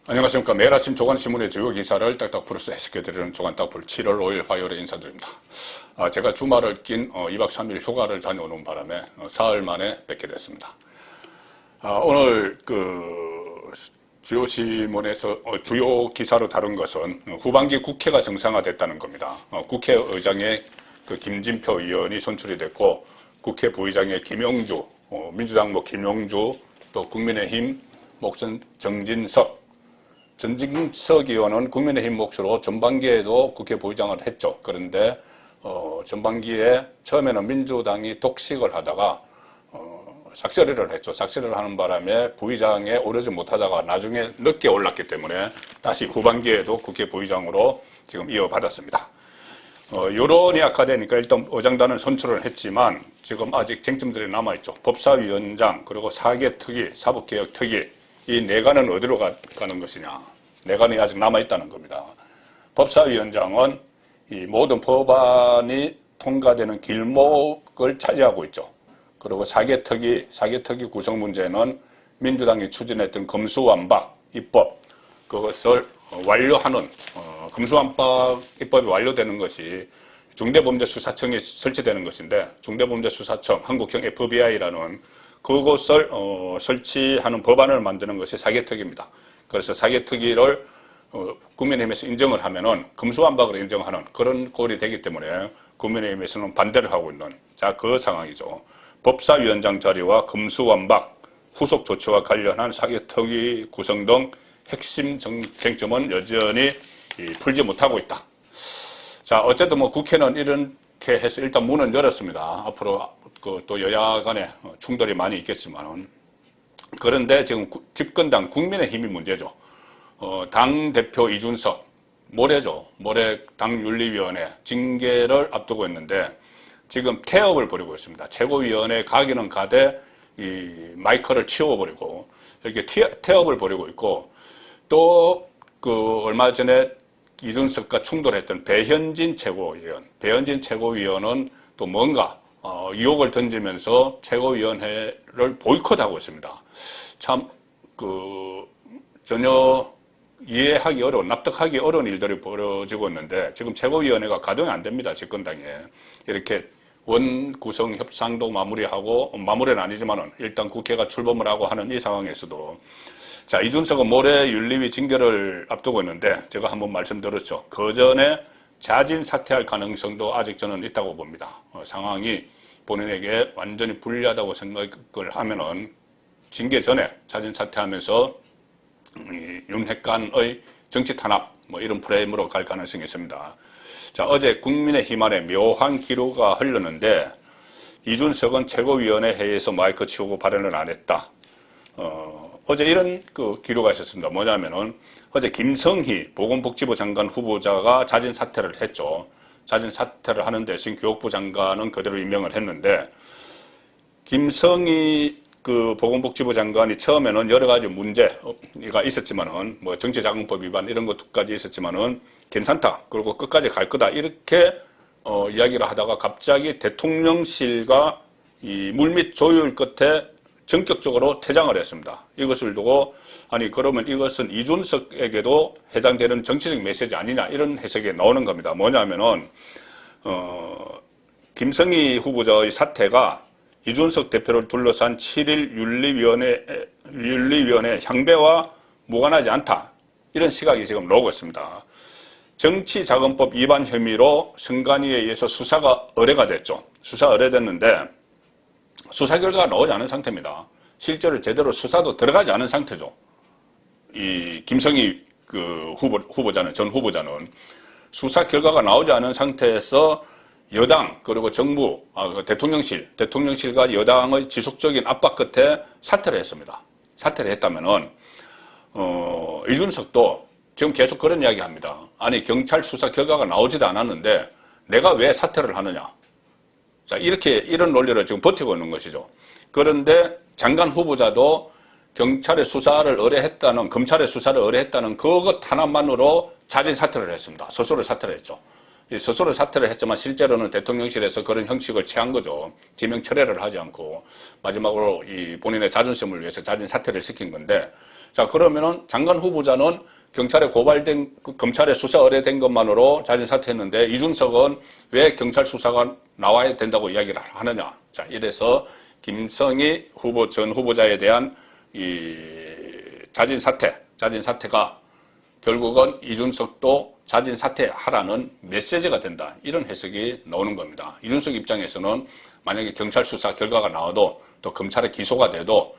안녕하십니까. 매일 아침 조간신문의 주요 기사를 딱딱 풀어서 해석해드리는 조간딱풀 7월 5일 화요일에 인사드립니다. 제가 주말을 낀 2박 3일 휴가를 다녀오는 바람에 사흘 만에 뵙게 됐습니다. 오늘 주요 신문에서 주요 기사로 다룬 것은 후반기 국회가 정상화됐다는 겁니다. 국회의장의 김진표 의원이 선출이 됐고, 국회 부의장의 김영주, 민주당 김영주, 또 국민의힘 목선 정진석 의원은 국민의힘 몫으로 전반기에도 국회 부의장을 했죠. 그런데 전반기에 처음에는 민주당이 독식을 하다가 삭제를 했죠. 삭제를 하는 바람에 부의장에 오르지 못하다가 나중에 늦게 올랐기 때문에 다시 후반기에도 국회 부의장으로 지금 이어받았습니다. 여론이 악화되니까 일단 의장단은 선출을 했지만 지금 아직 쟁점들이 남아있죠. 법사위원장, 그리고 사개특위, 사법개혁특위, 이 내관은 어디로 가는 것이냐. 내관이 아직 남아있다는 겁니다. 법사위원장은 이 모든 법안이 통과되는 길목을 차지하고 있죠. 그리고 사개특위 구성 문제는 민주당이 추진했던 검수완박 입법, 그것을 완료하는, 검수완박 입법이 완료되는 것이 중대범죄수사청이 설치되는 것인데, 중대범죄수사청, 한국형 FBI라는 그것을 설치하는 법안을 만드는 것이 사개특위입니다. 그래서 사개특위를 국민의힘에서 인정을 하면은 검수완박으로 인정하는 그런 꼴이 되기 때문에 국민의힘에서는 반대를 하고 있는 그 상황이죠. 법사위원장 자리와 검수완박, 후속 조치와 관련한 사개특위 구성 등 핵심 쟁점은 여전히 풀지 못하고 있다. 어쨌든 국회는 이렇게 해서 일단 문은 열었습니다. 앞으로 또 여야 간에 충돌이 많이 있겠지만은. 그런데 지금 집권당 국민의힘이 문제죠. 당대표 이준석, 모레죠. 모레 당윤리위원회 징계를 앞두고 있는데 지금 태업을 벌이고 있습니다. 최고위원회 가기는 가되 이 마이크를 치워버리고 이렇게 태업을 벌이고 있고, 또 얼마 전에 이준석과 충돌했던 배현진 최고위원은 또 뭔가 유혹을 던지면서 최고위원회를 보이콧하고 있습니다. 참 전혀 이해하기 어려운, 납득하기 어려운 일들이 벌어지고 있는데 지금 최고위원회가 가동이 안 됩니다. 집권당에. 이렇게 원구성 협상도 마무리는 아니지만은 일단 국회가 출범을 하고 하는 이 상황에서도 이준석은 모레 윤리위 징계를 앞두고 있는데 제가 한번 말씀드렸죠. 그 전에 자진 사퇴할 가능성도 아직 저는 있다고 봅니다. 상황이 본인에게 완전히 불리하다고 생각을 하면은 징계 전에 자진 사퇴하면서 윤핵관의 정치 탄압 이런 프레임으로 갈 가능성이 있습니다. 어제 국민의힘 안에 묘한 기류가 흐르는데 이준석은 최고위원회 회의에서 마이크 치우고 발언을 안 했다. 어제 이런 기류가 있었습니다. 뭐냐면은 어제 김성희 보건복지부 장관 후보자가 자진 사퇴를 했죠. 자진 사퇴를 하는 대신 교육부 장관은 그대로 임명을 했는데, 김성희 보건복지부 장관이 처음에는 여러 가지 문제가 있었지만은 정치자금법 위반 이런 것까지 있었지만은 괜찮다. 그리고 끝까지 갈 거다. 이렇게 이야기를 하다가 갑자기 대통령실과 이 물밑 조율 끝에 전격적으로 퇴장을 했습니다. 이것을 두고 그러면 이것은 이준석에게도 해당되는 정치적 메시지 아니냐 이런 해석이 나오는 겁니다. 뭐냐면은 김성희 후보자의 사태가 이준석 대표를 둘러싼 7일 윤리위원회 향배와 무관하지 않다. 이런 시각이 지금 나오고 있습니다. 정치자금법 위반 혐의로 선관위에 의해서 수사가 의뢰가 됐죠. 수사 의뢰됐는데 수사 결과가 나오지 않은 상태입니다. 실제로 제대로 수사도 들어가지 않은 상태죠. 이 김성희 후보자는, 전 후보자는 수사 결과가 나오지 않은 상태에서 여당 그리고 정부, 대통령실과 여당의 지속적인 압박 끝에 사퇴를 했습니다. 사퇴를 했다면은 이준석도 지금 계속 그런 이야기 합니다. 경찰 수사 결과가 나오지도 않았는데 내가 왜 사퇴를 하느냐. 이런 논리를 지금 버티고 있는 것이죠. 그런데 장관 후보자도 검찰의 수사를 의뢰했다는 그것 하나만으로 자진 사퇴를 했습니다. 스스로 사퇴를 했죠. 스스로 사퇴를 했지만 실제로는 대통령실에서 그런 형식을 취한 거죠. 지명 철회를 하지 않고 마지막으로 이 본인의 자존심을 위해서 자진 사퇴를 시킨 건데, 자, 그러면은 장관 후보자는 경찰에 고발된, 검찰에 수사 의뢰된 것만으로 자진 사퇴했는데 이준석은 왜 경찰 수사가 나와야 된다고 이야기를 하느냐. 자, 이래서 김성희 후보, 전 후보자에 대한 이 자진 사퇴가 결국은 이준석도 자진 사퇴하라는 메시지가 된다. 이런 해석이 나오는 겁니다. 이준석 입장에서는 만약에 경찰 수사 결과가 나와도 또 검찰에 기소가 돼도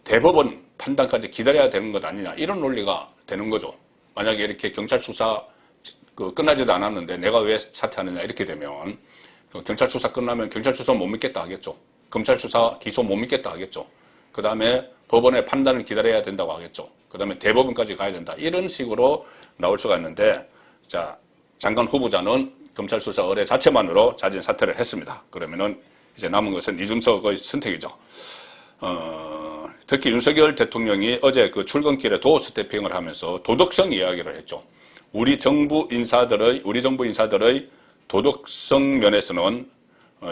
대법원 판단까지 기다려야 되는 것 아니냐. 이런 논리가 되는 거죠. 만약에 이렇게 경찰 수사 끝나지도 않았는데 내가 왜 사퇴하느냐 이렇게 되면 경찰 수사 끝나면 경찰 수사 못 믿겠다 하겠죠. 검찰 수사 기소 못 믿겠다 하겠죠. 그 다음에 법원의 판단을 기다려야 된다고 하겠죠. 그 다음에 대법원까지 가야 된다. 이런 식으로 나올 수가 있는데, 자, 장관 후보자는 검찰 수사 의뢰 자체만으로 자진 사퇴를 했습니다. 그러면은 이제 남은 것은 이준석의 선택이죠. 특히 윤석열 대통령이 어제 그 출근길에 도어 스태핑을 하면서 도덕성 이야기를 했죠. 우리 정부 인사들의 도덕성 면에서는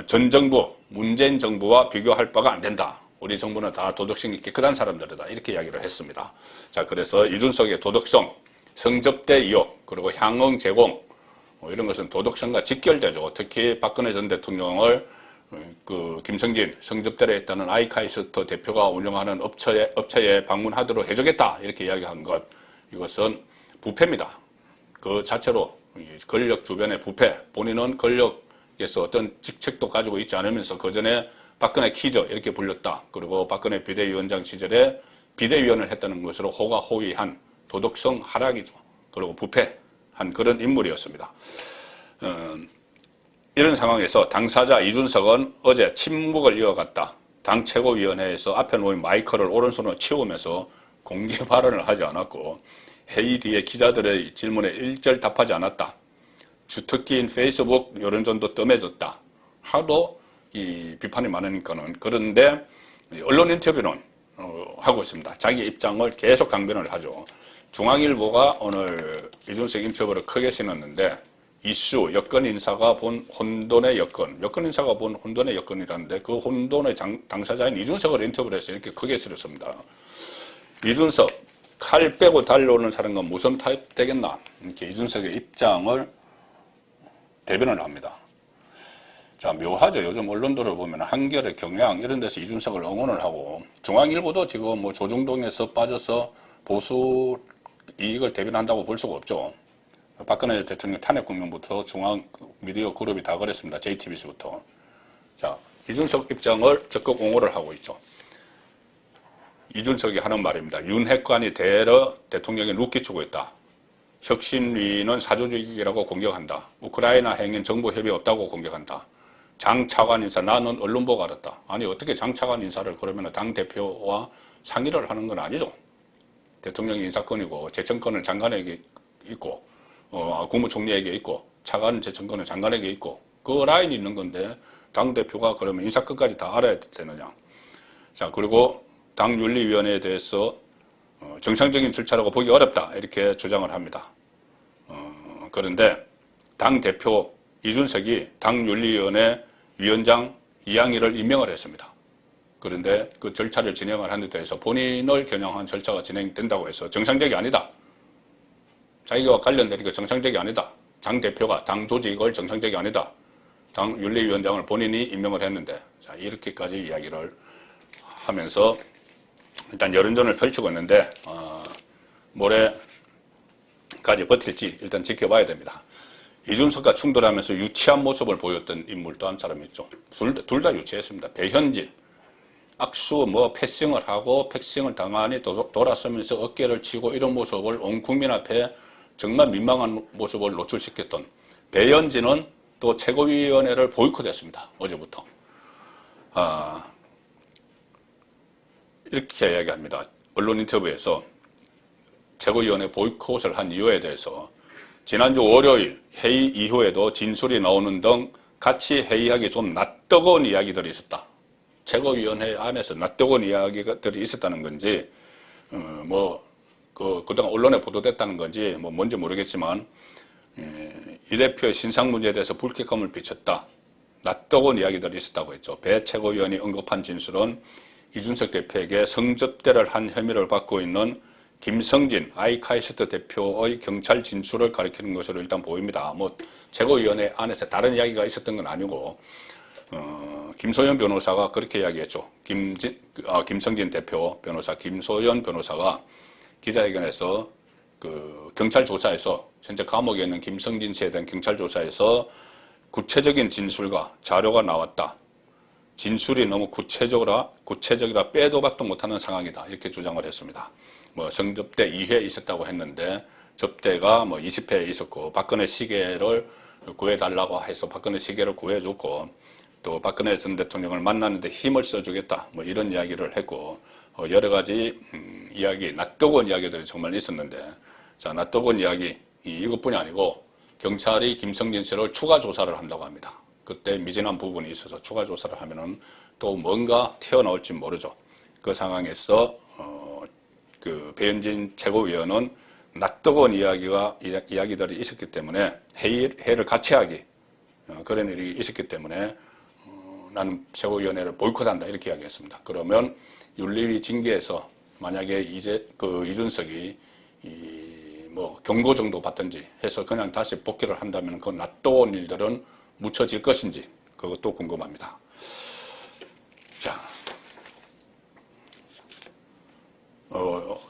전 정부, 문재인 정부와 비교할 바가 안 된다. 우리 정부는 다 도덕성이 깨끗한 사람들이다. 이렇게 이야기를 했습니다. 자, 그래서 이준석의 도덕성, 성접대 의혹, 그리고 향응 제공, 이런 것은 도덕성과 직결되죠. 특히 박근혜 전 대통령을 김성진 성접대를 했다는 아이카이스트 대표가 운영하는 업체에 방문하도록 해주겠다. 이렇게 이야기한 것. 이것은 부패입니다. 그 자체로 권력 주변의 부패, 본인은 권력에서 어떤 직책도 가지고 있지 않으면서 그 전에 박근혜 키저 이렇게 불렸다. 그리고 박근혜 비대위원장 시절에 비대위원을 했다는 것으로 호가호위한 도덕성 하락이죠. 그리고 부패한 그런 인물이었습니다. 이런 상황에서 당사자 이준석은 어제 침묵을 이어갔다. 당 최고위원회에서 앞에 놓인 마이크를 오른손으로 치우면서 공개 발언을 하지 않았고 회의 뒤에 기자들의 질문에 일절 답하지 않았다. 주특기인 페이스북 여론전도 뜸해졌다. 하도 이 비판이 많으니까는. 그런데 언론 인터뷰는 하고 있습니다. 자기 입장을 계속 강변을 하죠. 중앙일보가 오늘 이준석 인터뷰를 크게 실었는데 이슈, 여권 인사가 본 혼돈의 여권 인사가 본 혼돈의 여건이라는데 그 혼돈의 당사자인 이준석을 인터뷰를 해서 이렇게 크게 실었습니다. 이준석, 칼 빼고 달려오는 사람과 무슨 타입 되겠나? 이렇게 이준석의 입장을 대변을 합니다. 자, 묘하죠. 요즘 언론들을 보면 한겨레, 경향 이런 데서 이준석을 응원을 하고 중앙일보도 지금 뭐 조중동에서 빠져서 보수 이익을 대변한다고 볼 수가 없죠. 박근혜 대통령 탄핵 국면부터 중앙 미디어 그룹이 다 그랬습니다. JTBC부터. 자, 이준석 입장을 적극 옹호를 하고 있죠. 이준석이 하는 말입니다. 윤핵관이 대러 대통령에 눕기추고 있다. 혁신위는 사조직이라고 공격한다. 우크라이나 행인 정부 협의 없다고 공격한다. 장 차관 인사, 나는 언론 보고 알았다. 아니, 어떻게 장 차관 인사를 그러면 당대표와 상의를 하는 건 아니죠. 대통령이 인사권이고, 재청권은 장관에게 있고, 국무총리에게 있고, 차관 재청권은 장관에게 있고, 그 라인이 있는 건데, 당대표가 그러면 인사권까지 다 알아야 되느냐. 자, 그리고 당윤리위원회에 대해서 정상적인 절차라고 보기 어렵다. 이렇게 주장을 합니다. 그런데 당대표 이준석이 당윤리위원회 위원장 이양희를 임명을 했습니다. 그런데 그 절차를 진행을 하는 데 대해서 본인을 겨냥한 절차가 진행된다고 해서 정상적이 아니다. 자기가 관련된 게 정상적이 아니다. 당대표가 당 조직을 정상적이 아니다. 당 윤리위원장을 본인이 임명을 했는데, 자, 이렇게까지 이야기를 하면서 일단 여론전을 펼치고 있는데, 모레까지 버틸지 일단 지켜봐야 됩니다. 이준석과 충돌하면서 유치한 모습을 보였던 인물 또 한 사람이 있죠. 둘 다 유치했습니다. 배현진. 악수, 패싱을 하고, 패싱을 당하니 돌아서면서 어깨를 치고 이런 모습을 온 국민 앞에 정말 민망한 모습을 노출시켰던 배현진은 또 최고위원회를 보이콧했습니다. 어제부터. 이렇게 이야기합니다. 언론 인터뷰에서 최고위원회 보이콧을 한 이유에 대해서 지난주 월요일 회의 이후에도 진술이 나오는 등 같이 회의하기 좀 낯뜨거운 이야기들이 있었다. 최고위원회 안에서 낯뜨거운 이야기들이 있었다는 건지, 그동안 언론에 보도됐다는 건지, 뭔지 모르겠지만, 이 대표의 신상 문제에 대해서 불쾌감을 비쳤다. 낯뜨거운 이야기들이 있었다고 했죠. 배 최고위원이 언급한 진술은 이준석 대표에게 성접대를 한 혐의를 받고 있는 김성진 아이카이스트 대표의 경찰 진술을 가리키는 것으로 일단 보입니다. 뭐 최고위원회 안에서 다른 이야기가 있었던 건 아니고 김소연 변호사가 그렇게 이야기했죠. 김성진 대표 변호사 김소연 변호사가 기자회견에서 그 경찰 조사에서 현재 감옥에 있는 김성진 씨에 대한 경찰 조사에서 구체적인 진술과 자료가 나왔다. 진술이 너무 구체적이라 빼도 박도 못하는 상황이다. 이렇게 주장을 했습니다. 뭐 성접대 2회 있었다고 했는데 접대가 뭐 20회 있었고 박근혜 시계를 구해달라고 해서 박근혜 시계를 구해줬고 또 박근혜 전 대통령을 만났는데 힘을 써주겠다. 뭐 이런 이야기를 했고 여러 가지 이야기, 낯뜨거운 이야기들이 정말 있었는데 자, 낯뜨거운 이야기 이것뿐이 아니고 경찰이 김성진 씨를 추가 조사를 한다고 합니다. 그때 미진한 부분이 있어서 추가 조사를 하면은 또 뭔가 튀어나올지 모르죠. 그 상황에서 그 배현진 최고위원은 낯뜨거운 이야기들이 있었기 때문에 회의를 같이 하기 그런 일이 있었기 때문에 나는 최고위원회를 보이콧한다 이렇게 이야기했습니다. 그러면 윤리위 징계에서 만약에 이제 그 이준석이 뭐 경고 정도 받든지 해서 그냥 다시 복귀를 한다면 그 낯뜨거운 일들은 묻혀질 것인지 그것도 궁금합니다. 자,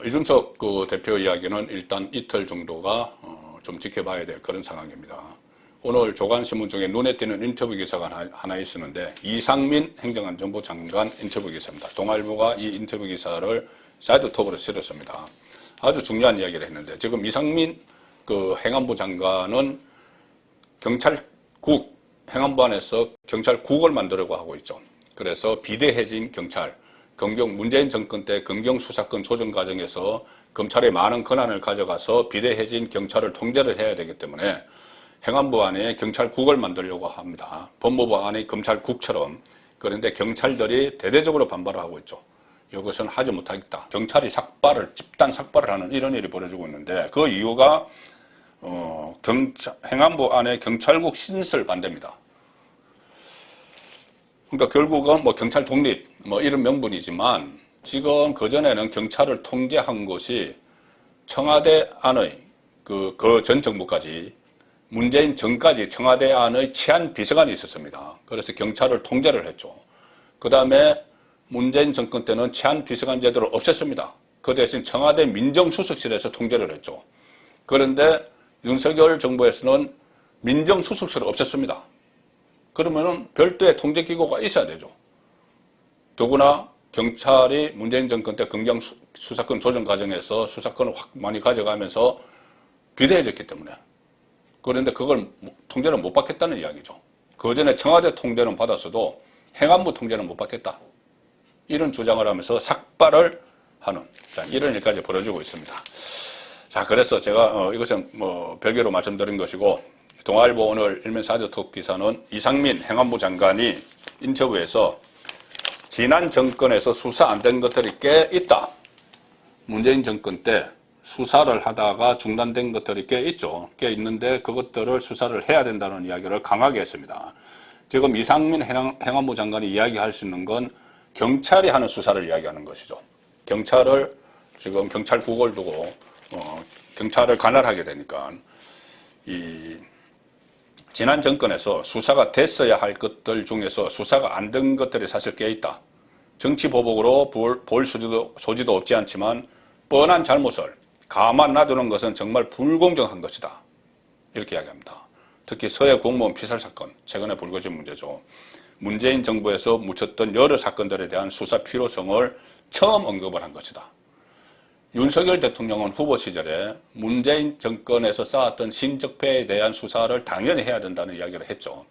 이준석 그 대표 이야기는 일단 이틀 정도가 좀 지켜봐야 될 그런 상황입니다. 오늘 조간신문 중에 눈에 띄는 인터뷰 기사가 하나 있었는데 이상민 행정안전부 장관 인터뷰 기사입니다. 동아일보가 이 인터뷰 기사를 사이드톱으로 실었습니다. 아주 중요한 이야기를 했는데 지금 이상민 그 행안부 장관은 경찰국 행안부 안에서 경찰국을 만들려고 하고 있죠. 그래서 비대해진 경찰, 문재인 정권 때 검경수사권 조정 과정에서 검찰의 많은 권한을 가져가서 비대해진 경찰을 통제를 해야 되기 때문에 행안부 안에 경찰국을 만들려고 합니다. 법무부 안에 검찰국처럼. 그런데 경찰들이 대대적으로 반발을 하고 있죠. 이것은 하지 못하겠다. 경찰이 집단 삭발을 하는 이런 일이 벌어지고 있는데 그 이유가 행안부 안에 경찰국 신설 반대입니다. 그러니까 결국은 뭐 경찰 독립 뭐 이런 명분이지만 지금 그전에는 경찰을 통제한 것이 청와대 안의 그 전 정부까지 문재인 전까지 청와대 안의 치안 비서관이 있었습니다. 그래서 경찰을 통제를 했죠. 그 다음에 문재인 정권 때는 치안 비서관 제도를 없앴습니다. 그 대신 청와대 민정수석실에서 통제를 했죠. 그런데 윤석열 정부에서는 민정수석실을 없앴습니다. 그러면은 별도의 통제기구가 있어야 되죠. 더구나 경찰이 문재인 정권 때 검경수사권 조정 과정에서 수사권을 확 많이 가져가면서 비대해졌기 때문에. 그런데 그걸 통제를 못 받겠다는 이야기죠. 그 전에 청와대 통제는 받았어도 행안부 통제는 못 받겠다. 이런 주장을 하면서 삭발을 하는 이런 일까지 벌어지고 있습니다. 자, 그래서 제가 이것은 뭐 별개로 말씀드린 것이고 동아일보 오늘 일면 사이드톱 기사는 이상민 행안부 장관이 인터뷰에서 지난 정권에서 수사 안 된 것들이 꽤 있다. 문재인 정권 때 수사를 하다가 중단된 것들이 꽤 있죠. 꽤 있는데 그것들을 수사를 해야 된다는 이야기를 강하게 했습니다. 지금 이상민 행안부 장관이 이야기할 수 있는 건 경찰이 하는 수사를 이야기하는 것이죠. 경찰을 지금 경찰국을 두고 경찰을 관할하게 되니까 지난 정권에서 수사가 됐어야 할 것들 중에서 수사가 안 된 것들이 사실 꽤 있다. 정치 보복으로 볼 소지도 없지 않지만 뻔한 잘못을 가만 놔두는 것은 정말 불공정한 것이다. 이렇게 이야기합니다. 특히 서해 공무원 피살 사건, 최근에 불거진 문제죠. 문재인 정부에서 묻혔던 여러 사건들에 대한 수사 필요성을 처음 언급을 한 것이다. 윤석열 대통령은 후보 시절에 문재인 정권에서 쌓았던 신적폐에 대한 수사를 당연히 해야 된다는 이야기를 했죠.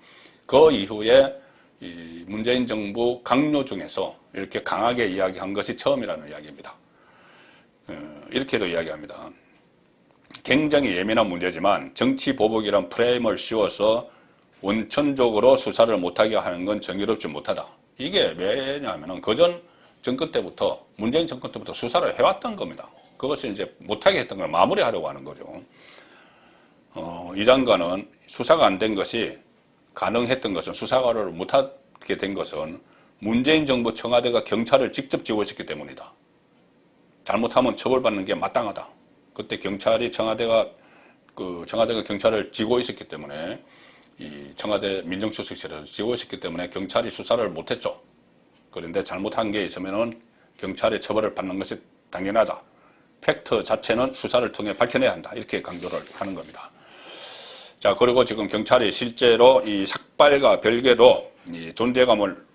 그 이후에 이 문재인 정부 강요 중에서 이렇게 강하게 이야기한 것이 처음이라는 이야기입니다. 이렇게도 이야기합니다. 굉장히 예민한 문제지만 정치 보복이란 프레임을 씌워서 원천적으로 수사를 못하게 하는 건 정의롭지 못하다. 이게 왜냐하면 그전 정권 때부터 문재인 정권 때부터 수사를 해왔던 겁니다. 그것을 이제 못하게 했던 걸 마무리하려고 하는 거죠. 이 장관은 수사가 안 된 것이 가능했던 것은 수사를 못하게 된 것은 문재인 정부 청와대가 경찰을 직접 지원했기 때문이다. 잘못하면 처벌받는 게 마땅하다. 그때 경찰이 청와대가 경찰을 지고 있었기 때문에 이 청와대 민정수석실에서 지고 있었기 때문에 경찰이 수사를 못했죠. 그런데 잘못한 게 있으면은 경찰의 처벌을 받는 것이 당연하다. 팩트 자체는 수사를 통해 밝혀내야 한다. 이렇게 강조를 하는 겁니다. 자, 그리고 지금 경찰이 실제로 이 삭발과 별개로 이 존재감을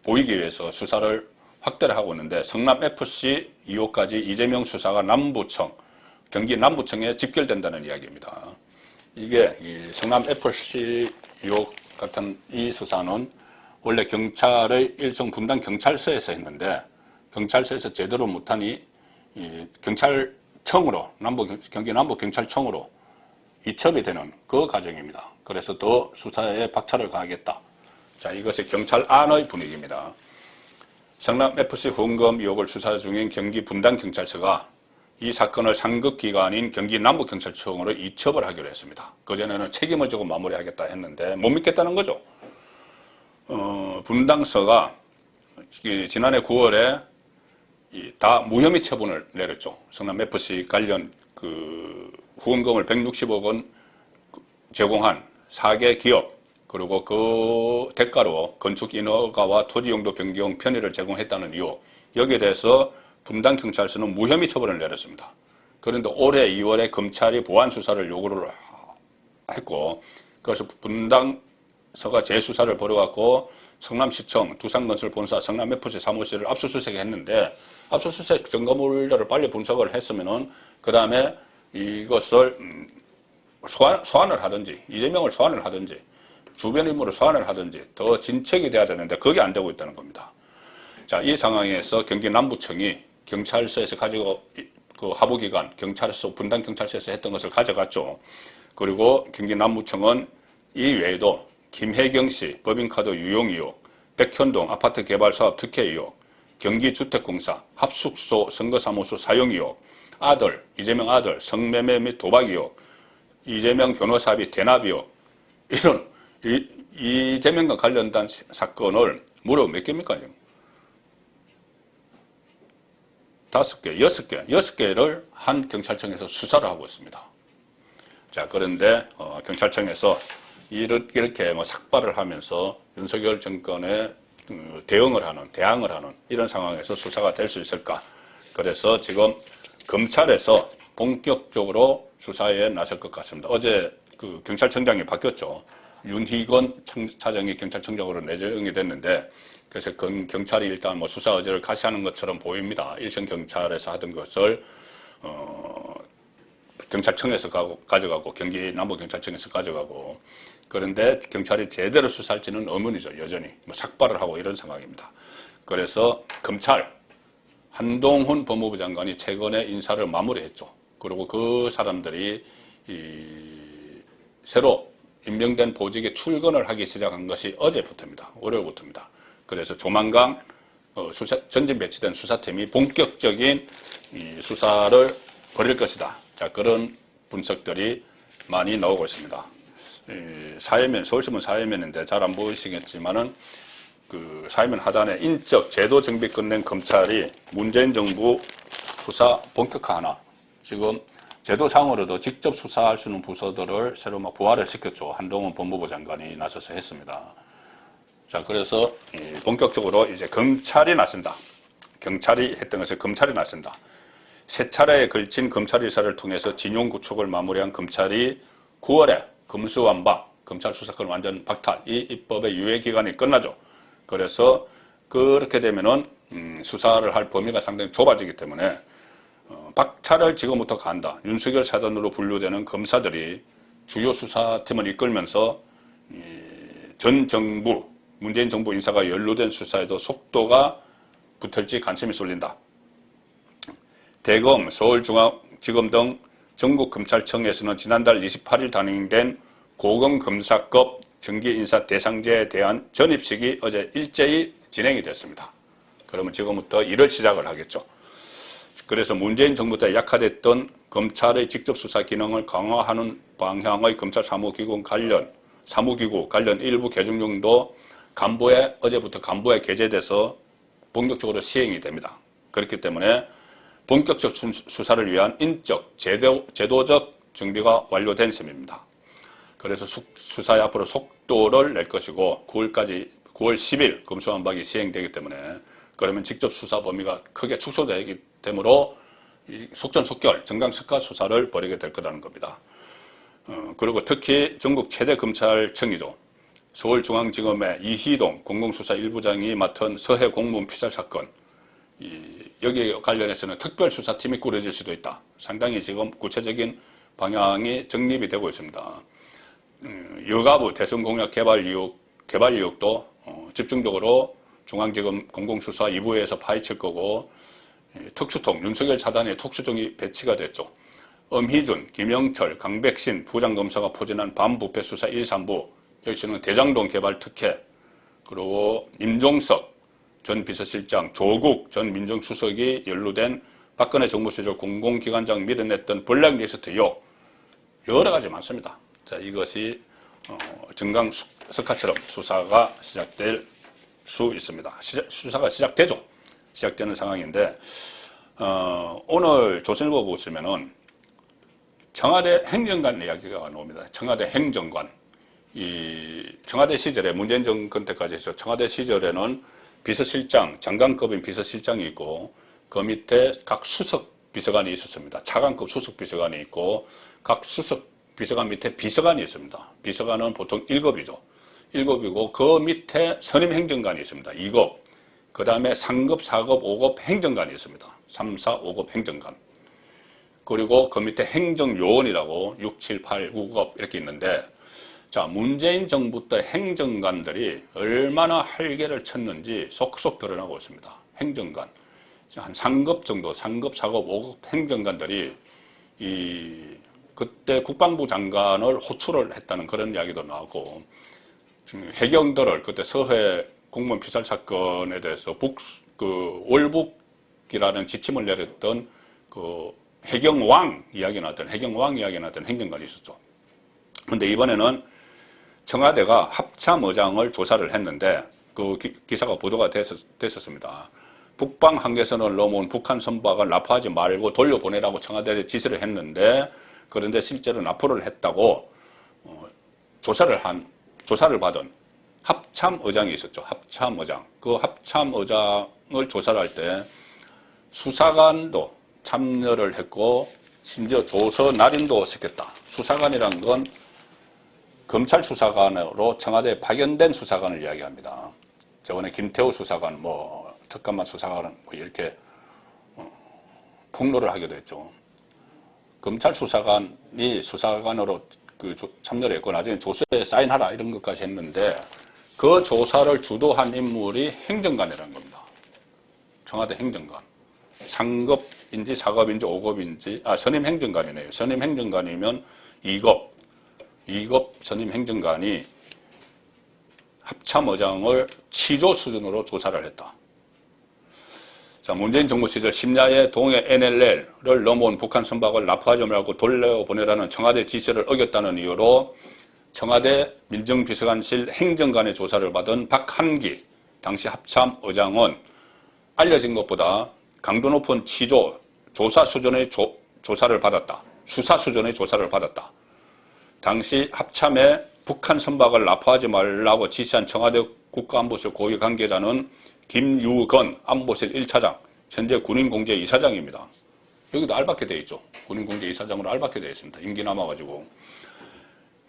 보이기 위해서 수사를 확대를 하고 있는데 성남FC 의혹까지 이재명 수사가 경기 남부청에 집결된다는 이야기입니다. 이게 이 성남FC 의혹 같은 이 수사는 원래 경찰의 일종 분당 경찰서에서 했는데 경찰서에서 제대로 못하니 이 경찰청으로 경기 남부경찰청으로 이첩이 되는 그 과정입니다. 그래서 더 수사에 박차를 가하겠다. 자, 이것이 경찰안의 분위기입니다. 성남FC 후원금 의혹을 수사 중인 경기 분당경찰서가 이 사건을 상급기관인 경기 남부경찰청으로 이첩을 하기로 했습니다. 그전에는 책임을 지고 마무리하겠다 했는데 못 믿겠다는 거죠. 분당서가 지난해 9월에 다 무혐의 처분을 내렸죠. 성남FC 관련 후원금을 160억 원 제공한 4개 기업, 그리고 그 대가로 건축 인허가와 토지 용도 변경 편의를 제공했다는 이유, 여기에 대해서 분당경찰서는 무혐의 처분을 내렸습니다. 그런데 올해 2월에 검찰이 보완 수사를 요구를 했고, 그래서 분당서가 재수사를 벌여갖고 성남시청, 두산건설본사, 성남FC 사무실을 압수수색했는데, 압수수색 증거물들을 빨리 분석을 했으면은 그 다음에 이것을 소환을 하든지, 이재명을 소환을 하든지, 주변 인물을 소환을 하든지 더 진척이 돼야 되는데 그게 안 되고 있다는 겁니다. 자, 이 상황에서 경기 남부청이 경찰서에서 가지고 하부기관 경찰서 분당경찰서에서 했던 것을 가져갔죠. 그리고 경기 남부청은 이 외에도 김혜경 씨 법인카드 유용 의혹, 백현동 아파트 개발 사업 특혜 의혹, 경기주택공사 합숙소 선거사무소 사용 의혹, 이재명 아들 성매매 및 도박 의혹, 이재명 변호사비 대납 의혹, 이런 이재명과 관련된 사건을 무려 몇 개입니까? 지금? 5개, 6개를 한 경찰청에서 수사를 하고 있습니다. 자, 그런데 경찰청에서 이렇게 삭발을 하면서 윤석열 정권에 대항을 하는 이런 상황에서 수사가 될 수 있을까? 그래서 지금 검찰에서 본격적으로 수사에 나설 것 같습니다. 어제 경찰청장이 바뀌었죠. 윤희건 차장이 경찰청장으로 내정이 됐는데, 그래서 경찰이 일단 수사 의지를 가시하는 것처럼 보입니다. 일선 경찰에서 하던 것을 경찰청에서 가져가고 경기 남부경찰청에서 가져가고, 그런데 경찰이 제대로 수사할지는 의문이죠. 여전히 삭발을 하고 이런 상황입니다. 그래서 검찰 한동훈 법무부 장관이 최근에 인사를 마무리했죠. 그리고 그 사람들이 새로 임명된 보직에 출근을 하기 시작한 것이 어제부터입니다. 월요일부터입니다. 그래서 조만간 전진 배치된 수사팀이 본격적인 수사를 벌일 것이다. 자, 그런 분석들이 많이 나오고 있습니다. 사회면, 서울신문 사회면인데 잘 안 보이시겠지만은 그 사회면 하단에 인적 제도 정비 끝낸 검찰이 문재인 정부 수사 본격화하나, 지금 제도상으로도 직접 수사할 수 있는 부서들을 새로 부활을 시켰죠. 한동훈 법무부 장관이 나서서 했습니다. 자, 그래서 본격적으로 이제 검찰이 나선다. 경찰이 했던 것을 검찰이 나선다. 세 차례에 걸친 검찰 인사를 통해서 진용 구축을 마무리한 검찰이 9월에 검수완박, 검찰 수사권 완전 박탈, 이 입법의 유예 기간이 끝나죠. 그래서 그렇게 되면은 수사를 할 범위가 상당히 좁아지기 때문에 박차를 지금부터 간다. 윤석열 사단으로 분류되는 검사들이 주요 수사팀을 이끌면서 전 정부, 문재인 정부 인사가 연루된 수사에도 속도가 붙을지 관심이 쏠린다. 대검, 서울중앙지검 등 전국검찰청에서는 지난달 28일 단행된 고검검사급 정기인사 대상자에 대한 전입식이 어제 일제히 진행이 됐습니다. 그러면 지금부터 일을 시작을 하겠죠. 그래서 문재인 정부 때 약화됐던 검찰의 직접 수사 기능을 강화하는 방향의 검찰 사무기구 관련 일부 개정령도 어제부터 간부에 게재돼서 본격적으로 시행이 됩니다. 그렇기 때문에 본격적 수사를 위한 인적, 제도적 준비가 완료된 셈입니다. 그래서 수사에 앞으로 속도를 낼 것이고 9월 10일 검수완박이 시행되기 때문에 그러면 직접 수사 범위가 크게 축소되기 되므로 속전속결, 정강석가 수사를 벌이게 될 거라는 겁니다. 그리고 특히 전국 최대 검찰청이죠. 서울중앙지검의 이희동 공공수사 1부장이 맡은 서해 공무원 피살 사건, 여기에 관련해서는 특별수사팀이 꾸려질 수도 있다. 상당히 지금 구체적인 방향이 정립이 되고 있습니다. 여가부 대선공약 개발 의혹도 집중적으로 중앙지검 공공수사 2부에서 파헤칠 거고, 특수통, 윤석열 차단의 특수통이 배치가 됐죠. 엄희준, 김영철, 강백신 부장검사가 포진한 반부패 수사 1, 3부, 여기서는 대장동 개발 특혜, 그리고 임종석 전 비서실장, 조국 전 민정수석이 연루된 박근혜 정부 시절 공공기관장 밀어냈던 블랙리스트 의혹, 여러 가지 많습니다. 자, 이것이 정강석화처럼 수사가 시작될 수 있습니다. 수사가 시작되죠. 시작되는 상황인데, 오늘 조선일보 보시면은 청와대 행정관 이야기가 나옵니다. 청와대 행정관. 이 청와대 시절에 문재인 정권 때까지 해서 청와대 시절에는 비서실장, 장관급인 비서실장이 있고 그 밑에 각 수석 비서관이 있었습니다. 차관급 수석 비서관이 있고 각 수석 비서관 밑에 비서관이 있습니다. 비서관은 보통 1급이죠. 1급이고 그 밑에 선임 행정관이 있습니다. 2급. 그 다음에 3급, 4급, 5급 행정관이 있습니다. 3, 4, 5급 행정관. 그리고 그 밑에 행정요원이라고 6, 7, 8, 9급 이렇게 있는데, 자, 문재인 정부 때 행정관들이 얼마나 활개를 쳤는지 속속 드러나고 있습니다. 행정관. 한 3급 정도, 3급, 4급, 5급 행정관들이 그때 국방부 장관을 호출을 했다는 그런 이야기도 나오고, 해경들을 그때 서해 공무원 피살 사건에 대해서 월북이라는 지침을 내렸던 그 해경왕 이야기 나왔던 행정관이 있었죠. 근데 이번에는 청와대가 합참의장을 조사를 했는데 그 기사가 보도가 됐었습니다. 북방 한계선을 넘어온 북한 선박을 납포하지 말고 돌려보내라고 청와대에 지시를 했는데, 그런데 실제로 납포를 했다고 조사를 받은 합참의장이 있었죠. 합참의장. 그 합참의장을 조사를 할 때 수사관도 참여를 했고 심지어 조서 날인도 시켰다. 수사관이란 건 검찰 수사관으로 청와대에 파견된 수사관을 이야기합니다. 저번에 김태우 수사관, 특감만 수사관 이렇게 폭로를 하기도 했죠. 검찰 수사관이 수사관으로 참여를 했고 나중에 조서에 사인하라 이런 것까지 했는데 그 조사를 주도한 인물이 행정관이라는 겁니다. 청와대 행정관. 상급인지 4급인지 5급인지, 선임 행정관이네요. 선임 행정관이면 2급 선임 행정관이 합참의장을 취조 수준으로 조사를 했다. 자, 문재인 정부 시절 심야에 동해 NLL을 넘어온 북한 선박을 납포하지 말고 돌려보내라는 청와대 지시를 어겼다는 이유로 청와대 민정비서관실 행정관의 조사를 받은 박한기 당시 합참의장은 알려진 것보다 강도 높은 취조, 조사 수준의 조사를 받았다. 수사 수준의 조사를 받았다. 당시 합참에 북한 선박을 납포하지 말라고 지시한 청와대 국가안보실 고위 관계자는 김유건 안보실 1차장, 현재 군인공제 2사장입니다. 여기도 알박게 되어 있죠. 군인공제 2사장으로 알박게 되어 있습니다. 임기 남아가지고.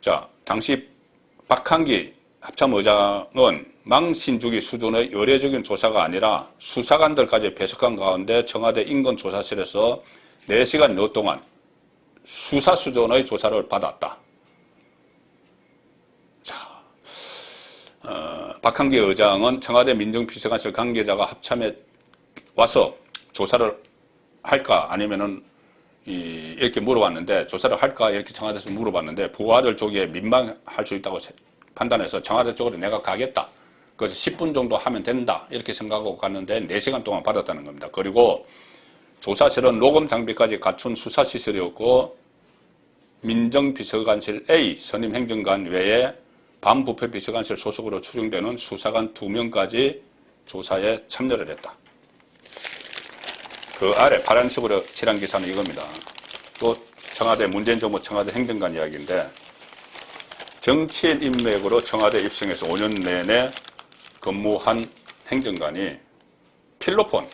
자, 당시 박한기 합참의장은 망신주기 수준의 의례적인 조사가 아니라 수사관들까지 배석한 가운데 청와대 인근조사실에서 4시간여 동안 수사 수준의 조사를 받았다. 자, 박한기 의장은 청와대 민정비서관실 관계자가 합참에 와서 조사를 할까 아니면은 이렇게 물어봤는데, 조사를 할까 이렇게 청와대에서 물어봤는데 부하들 쪽에 민망할 수 있다고 판단해서 청와대 쪽으로 내가 가겠다. 그래서 10분 정도 하면 된다 이렇게 생각하고 갔는데 4시간 동안 받았다는 겁니다. 그리고 조사실은 녹음 장비까지 갖춘 수사시설이었고 민정비서관실 A 선임 행정관 외에 반부패 비서관실 소속으로 추정되는 수사관 2명까지 조사에 참여를 했다. 그 아래 파란색으로 칠한 기사는 이겁니다. 또 청와대 문재인 정부 청와대 행정관 이야기인데 정치인 인맥으로 청와대 입성해서 5년 내내 근무한 행정관이 필로폰,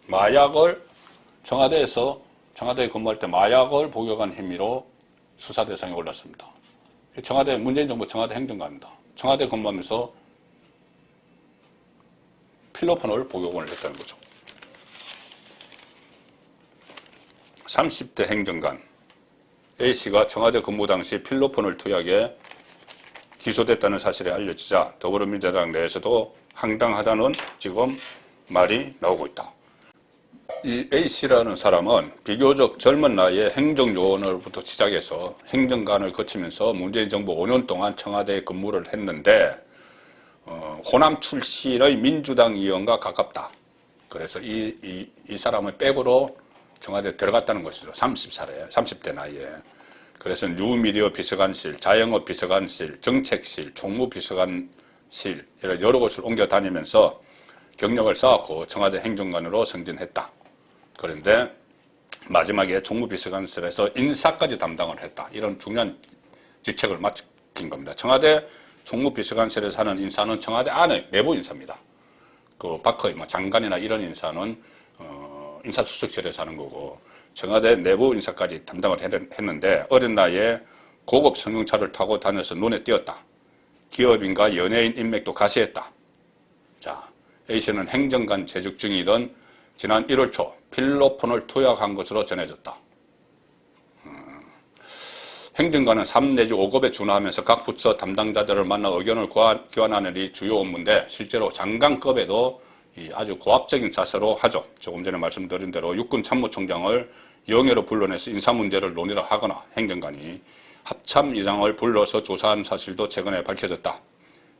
마약을 청와대에 근무할 때 마약을 복용한 혐의로 수사 대상에 올랐습니다. 청와대 문재인 정부 청와대 행정관입니다. 청와대 근무하면서 필로폰을 복용을 했다는 거죠. 30대 행정관 A씨가 청와대 근무 당시 필로폰을 투약해 기소됐다는 사실이 알려지자 더불어민주당 내에서도 황당하다는 지금 말이 나오고 있다. 이 A씨라는 사람은 비교적 젊은 나이에 행정요원으로부터 시작해서 행정관을 거치면서 문재인 정부 5년 동안 청와대에 근무를 했는데 호남 출신의 민주당 의원과 가깝다. 그래서 이 사람의 백으로 청와대에 들어갔다는 것이죠. 30대 나이에. 그래서 뉴미디어 비서관실, 자영업 비서관실, 정책실, 총무비서관실 이런 여러 곳을 옮겨 다니면서 경력을 쌓았고 청와대 행정관으로 승진했다. 그런데 마지막에 총무비서관실에서 인사까지 담당을 했다. 이런 중요한 직책을 맡긴 겁니다. 청와대 총무비서관실에서 하는 인사는 청와대 안의 내부 인사입니다. 그 밖의 장관이나 이런 인사는 인사수석실에서 하는 거고 청와대 내부 인사까지 담당을 했는데 어린 나이에 고급 승용차를 타고 다녀서 눈에 띄었다. 기업인과 연예인 인맥도 가시했다. 자, A씨는 행정관 재직 중이던 지난 1월 초 필로폰을 투약한 것으로 전해졌다. 행정관은 3 내지 5급에 준하면서 각 부처 담당자들을 만나 의견을 교환하는 일이 주요 업무인데 실제로 장관급에도 아주 고압적인 자세로 하죠. 조금 전에 말씀드린 대로 육군 참모총장을 영예로 불러내서 인사 문제를 논의를 하거나 행정관이 합참의장을 불러서 조사한 사실도 최근에 밝혀졌다.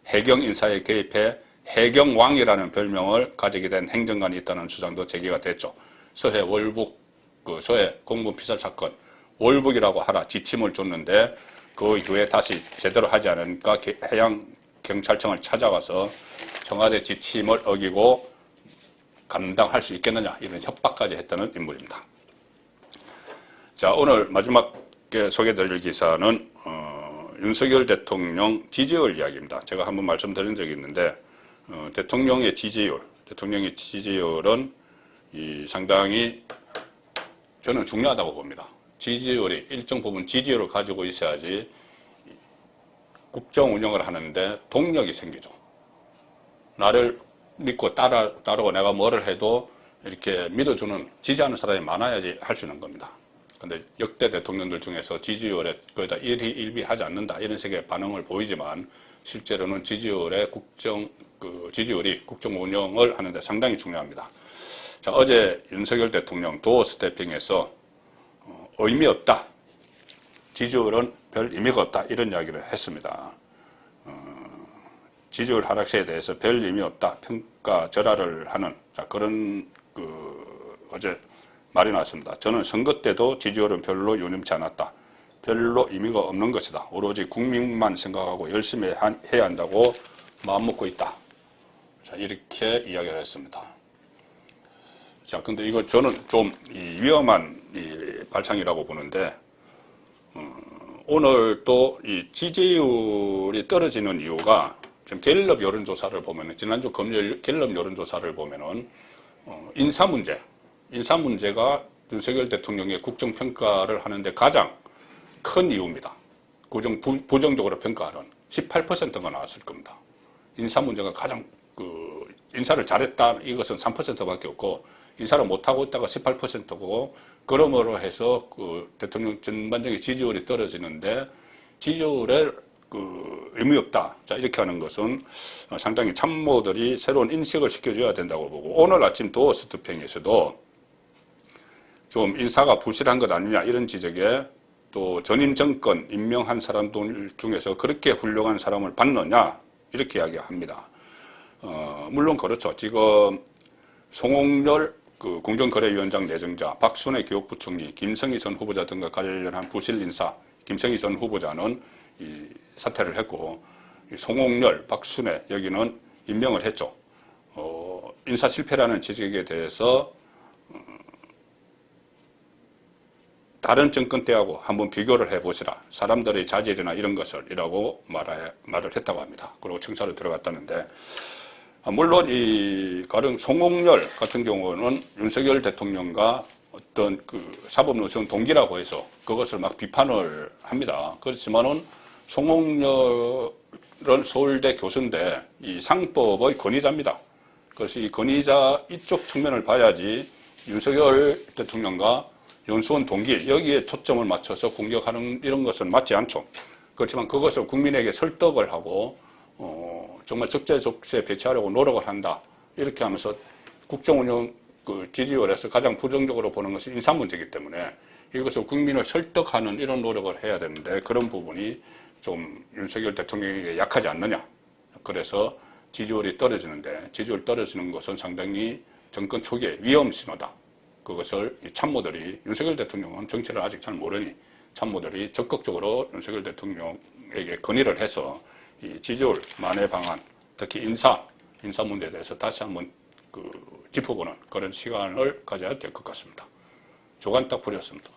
해경 인사에 개입해 해경왕이라는 별명을 가지게 된 행정관이 있다는 주장도 제기가 됐죠. 서해 월북, 서해 공무원 피살 사건, 월북이라고 하라 지침을 줬는데 그 이후에 다시 제대로 하지 않으니까 해양경찰청을 찾아가서 청와대 지침을 어기고 감당할 수 있겠느냐 이런 협박까지 했다는 인물입니다. 자, 오늘 마지막에 소개드릴 기사는 윤석열 대통령 지지율 이야기입니다. 제가 한번 말씀드린 적이 있는데 대통령의 지지율은 상당히 저는 중요하다고 봅니다. 지지율이 일정 부분 지지율을 가지고 있어야지 국정 운영을 하는데 동력이 생기죠. 나를 믿고 따르고 내가 뭐를 해도 이렇게 믿어주는 지지하는 사람이 많아야지 할 수 있는 겁니다. 근데 역대 대통령들 중에서 지지율에 거의 다 일희일비하지 않는다 이런 식의 반응을 보이지만 실제로는 지지율이 국정 운영을 하는데 상당히 중요합니다. 자, 어제 윤석열 대통령 도어 스태핑에서 의미 없다. 지지율은 별 의미가 없다. 이런 이야기를 했습니다. 지지율 하락세에 대해서 별 의미 없다. 평가절하를 하는 그런 어제 말이 나왔습니다. 저는 선거 때도 지지율은 별로 유념치 않았다. 별로 의미가 없는 것이다. 오로지 국민만 생각하고 열심히 해야 한다고 마음먹고 있다. 자, 이렇게 이야기를 했습니다. 자, 근데 이거 저는 좀 위험한 발상이라고 보는데, 오늘 또 이 지지율이 떨어지는 이유가 지금 갤럽 여론조사를 보면은, 지난주 금요일 갤럽 여론조사를 보면은, 인사 문제가 윤석열 대통령의 국정평가를 하는데 가장 큰 이유입니다. 부정적으로 평가하는 18%가 나왔을 겁니다. 인사 문제가 가장 인사를 잘했다 이것은 3%밖에 없고 인사를 못하고 있다가 18%고 그러므로 해서 대통령 전반적인 지지율이 떨어지는데 지지율에 의미 없다. 자, 이렇게 하는 것은 상당히 참모들이 새로운 인식을 시켜줘야 된다고 보고 오늘 아침 도어 스태핑에서도 좀 인사가 부실한 것 아니냐 이런 지적에 또 전임 정권 임명한 사람들 중에서 그렇게 훌륭한 사람을 받느냐 이렇게 이야기합니다. 물론 그렇죠. 지금 송홍열 공정거래위원장 내정자, 박순애 교육부총리, 김성희 전 후보자 등과 관련한 부실 인사, 김성희 전 후보자는 사퇴를 했고 송홍열, 박순애 여기는 임명을 했죠. 인사 실패라는 지적에 대해서 다른 정권 때하고 한번 비교를 해보시라. 사람들의 자질이나 이런 것을 이라고 말을 했다고 합니다. 그리고 청사로 들어갔다는데, 물론 이 가령 송홍열 같은 경우는 윤석열 대통령과 어떤 그 사법노선 동기라고 해서 그것을 막 비판을 합니다. 그렇지만은 송홍열은 서울대 교수인데 이 상법의 권위자입니다. 그래서 이 권위자 이쪽 측면을 봐야지 윤석열 대통령과 윤수원 동기 여기에 초점을 맞춰서 공격하는 이런 것은 맞지 않죠. 그렇지만 그것을 국민에게 설득을 하고 정말 적재적소에 배치하려고 노력을 한다. 이렇게 하면서 국정운영 그 지지율에서 가장 부정적으로 보는 것이 인사 문제이기 때문에 이것을 국민을 설득하는 이런 노력을 해야 되는데 그런 부분이 좀 윤석열 대통령에게 약하지 않느냐. 그래서 지지율이 떨어지는데 지지율 떨어지는 것은 상당히 정권 초기에 위험 신호다. 그것을 이 참모들이 윤석열 대통령은 정치를 아직 잘 모르니 참모들이 적극적으로 윤석열 대통령에게 건의를 해서 이 지지율 만회 방안, 특히 인사 문제에 대해서 다시 한번 짚어보는 그런 시간을 가져야 될 것 같습니다. 조간딱 부렸습니다.